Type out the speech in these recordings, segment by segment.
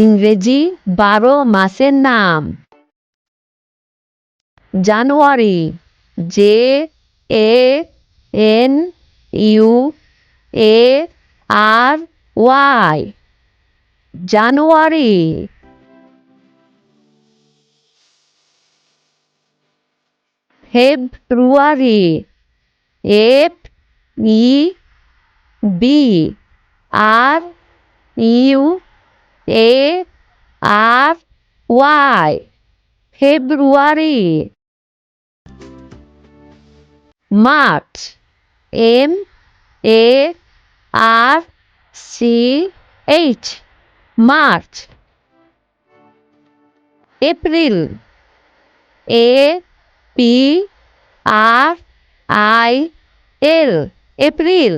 ইংরেজি 12 মাসের নাম। January, J A N U A R Y, January. February, F E B R U A R Y, February. March, M A R C H, March. April, A P R I L, April.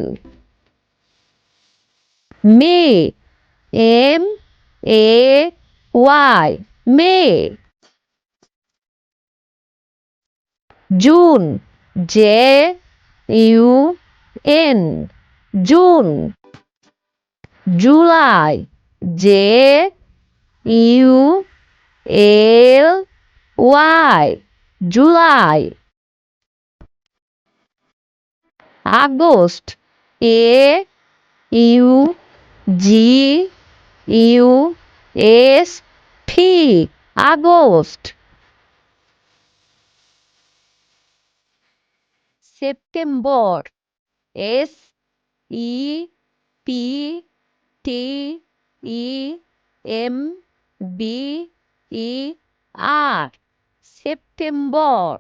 May, M A Y, May. June, J U N, June. July, J U L Y, July. August, A U G U S P, August. September, S E P T E M B E R, September.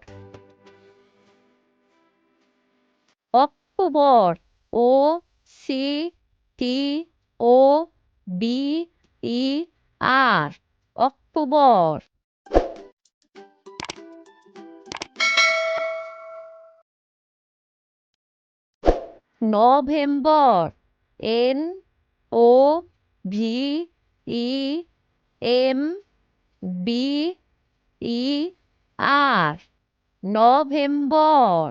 October, O C T O B E R, October. November, N O V E M B E R, November.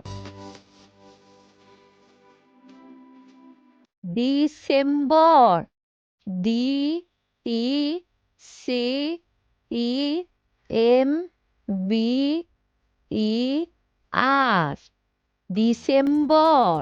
December, D E C E M B E R, December.